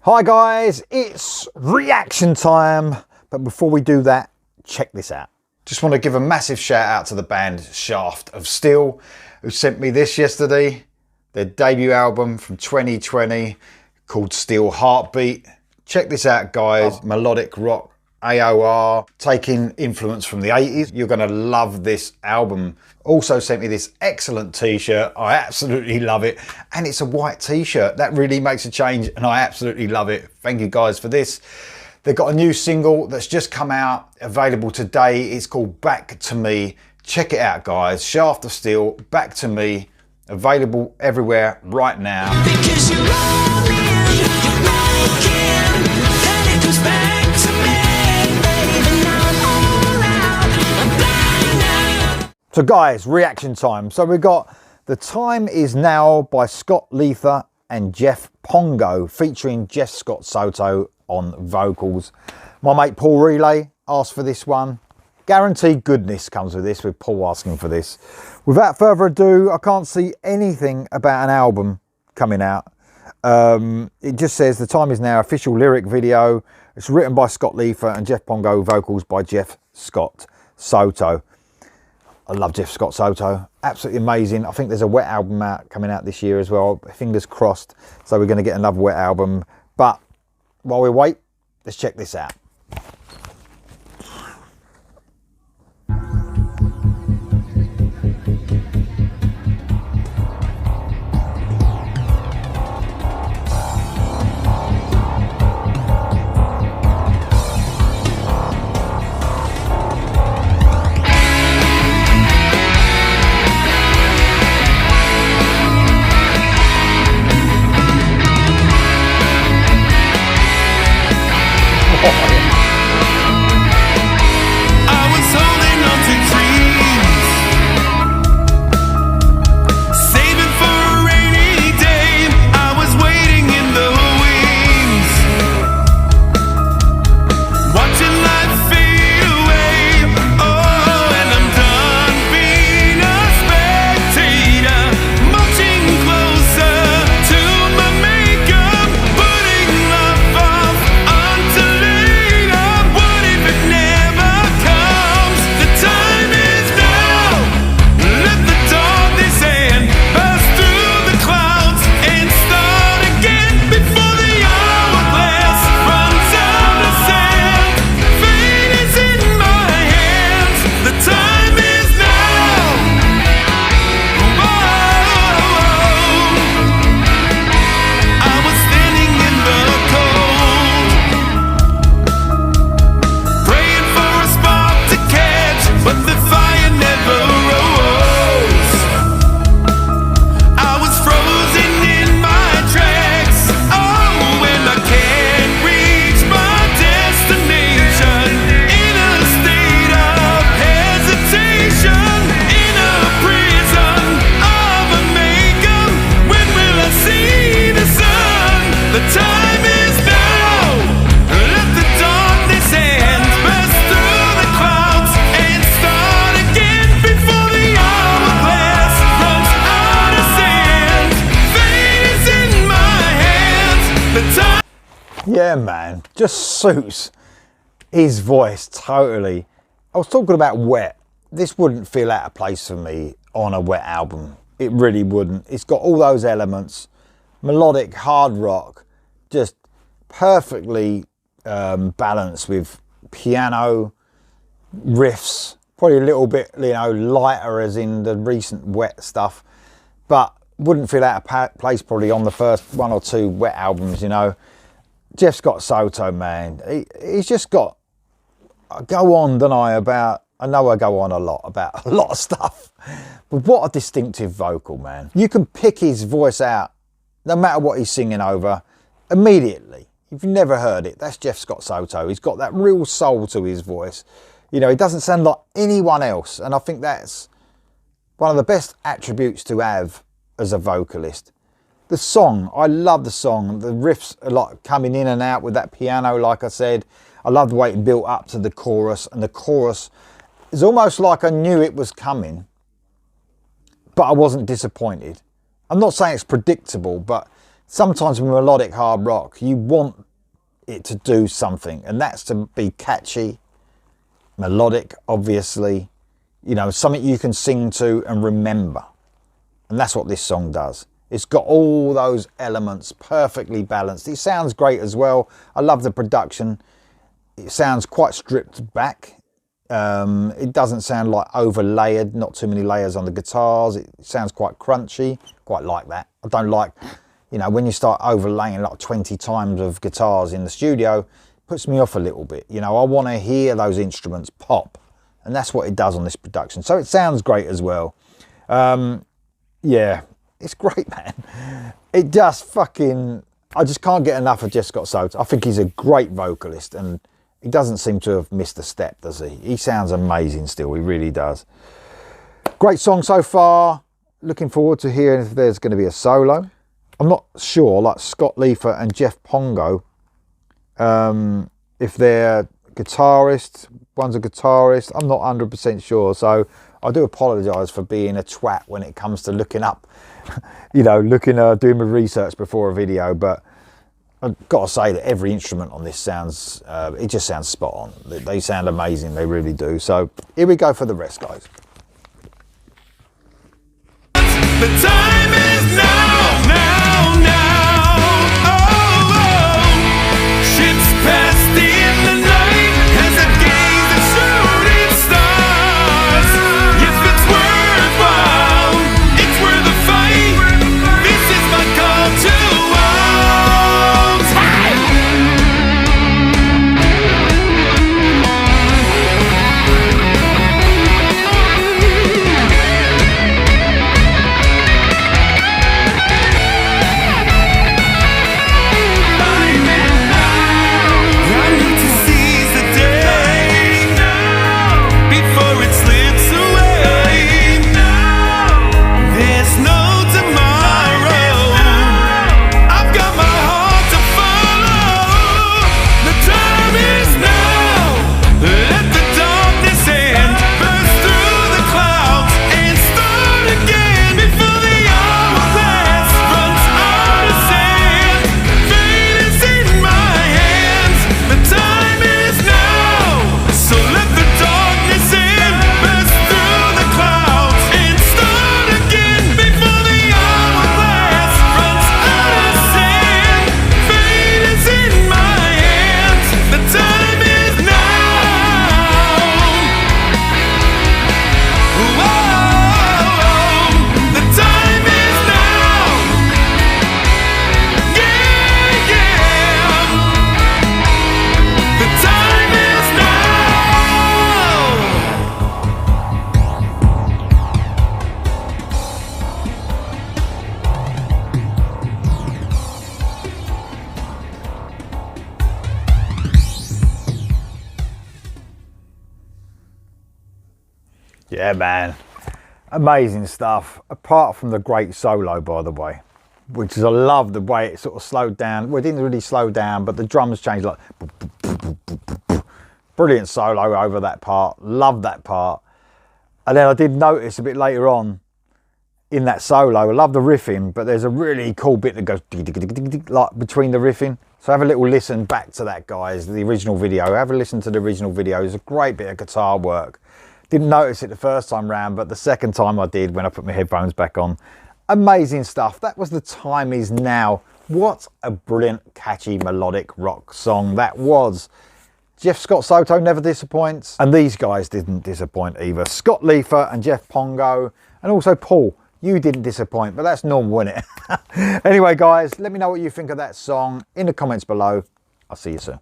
Hi guys, it's reaction time. But before we do that, check this out. Just want to give a massive shout out to the band Shaft of Steel, who sent me this yesterday. Their debut album from 2020 called Steel Heartbeat. Check this out guys, melodic rock, AOR, taking influence from the 80s. You're going to love this album. Also sent me this excellent t-shirt. I absolutely love it. And it's a white t-shirt. That really makes a change and I absolutely love it. Thank you guys for this. They've got a new single that's just come out, available today. It's called Back to Me. Check it out guys. Shaft of Steel, Back to Me. Available everywhere right now. Because you love me and you're breaking, then it comes back to me, baby, now I'm all out, I'm blind now. So guys, reaction time. So we've got The Time Is Now by Scott Liefer and Jeff Pongo, featuring Jeff Scott Soto on vocals. My mate Paul Relay asked for this one. Guaranteed goodness comes with this, with Paul asking for this. Without further ado, I can't see anything about an album coming out. It just says The Time Is Now, official lyric video. It's written by Scott Liefer and Jeff Pongo, vocals by Jeff Scott Soto. I love Jeff Scott Soto, absolutely amazing. I think there's a Wet album coming out this year as well, fingers crossed. So we're gonna get another Wet album. But while we wait, let's check this out. Yeah man, just suits his voice totally. I was talking about Wet. This wouldn't feel out of place for me on a Wet album. It really wouldn't. It's got all those elements, melodic, hard rock, just perfectly balanced with piano, riffs, probably a little bit, you know, lighter as in the recent Wet stuff, but wouldn't feel out of place probably on the first one or two Wet albums, you know. Jeff Scott Soto, man, he's just got, I go on, don't I, about, I know I go on a lot about a lot of stuff, but what a distinctive vocal, man. You can pick his voice out, no matter what he's singing over, immediately. If you've never heard it, that's Jeff Scott Soto. He's got that real soul to his voice. You know, he doesn't sound like anyone else, and I think that's one of the best attributes to have as a vocalist. The song, I love the song. The riffs are like coming in and out with that piano, like I said. I love the way it built up to the chorus, and the chorus is almost like I knew it was coming, but I wasn't disappointed. I'm not saying it's predictable, but sometimes with melodic hard rock, you want it to do something, and that's to be catchy, melodic, obviously, you know, something you can sing to and remember. And that's what this song does. It's got all those elements perfectly balanced. It sounds great as well. I love the production. It sounds quite stripped back. It doesn't sound like overlayered, not too many layers on the guitars. It sounds quite crunchy, quite like that. I don't like, you know, when you start overlaying like 20 times of guitars in the studio, it puts me off a little bit. You know, I want to hear those instruments pop, and that's what it does on this production. So it sounds great as well. Yeah, it's great, man. It just fucking, I just can't get enough of Jeff Scott Soto. I think he's a great vocalist, and he doesn't seem to have missed a step, does he? He sounds amazing still, he really does. Great song so far. Looking forward to hearing if there's going to be a solo. I'm not sure, like Scott Liefer and Jeff Pongo, if they're guitarists, one's a guitarist, I'm not 100% sure. So I do apologise for being a twat when it comes to looking up, you know, doing my research before a video, but I've got to say that every instrument on this sounds, it just sounds spot on. They sound amazing, they really do. So here we go for the rest, guys. The time is now, now, now. Oh, oh. Ships passed in the night as I gaze at shooting stars. If it's worthwhile, it's worth the fight. This is my call to arms. I need to seize the day before it slips away. There's no tomorrow. I've got my heart to follow. The time is now. Let the darkness end. Burst through the clouds and start again before the hourglass runs out of sand. Fate is in my hands. The time is now. So let the darkness end. Burst through the clouds and start again before the hourglass runs out of sand. Fate is in my hands. The time is now. Whoa, the time is now. Yeah, yeah. The time is now. Yeah, man. Amazing stuff. Apart from the great solo, by the way, which is, I love the way it sort of slowed down. Well, it didn't really slow down, but the drums changed like brilliant solo over that part. Love that part. And then I did notice a bit later on in that solo, I love the riffing, but there's a really cool bit that goes like between the riffing. So have a little listen back to that, guys, the original video. Have a listen to the original video. It's a great bit of guitar work. Didn't notice it the first time round, but the second time I did when I put my headphones back on. Amazing stuff. That was The Time Is Now. What a brilliant, catchy, melodic rock song that was. Jeff Scott Soto never disappoints, and these guys didn't disappoint either. Scott Liefer and Jeff Pongo, and also Paul. You didn't disappoint, but that's normal, isn't it? Anyway, guys, let me know what you think of that song in the comments below. I'll see you soon.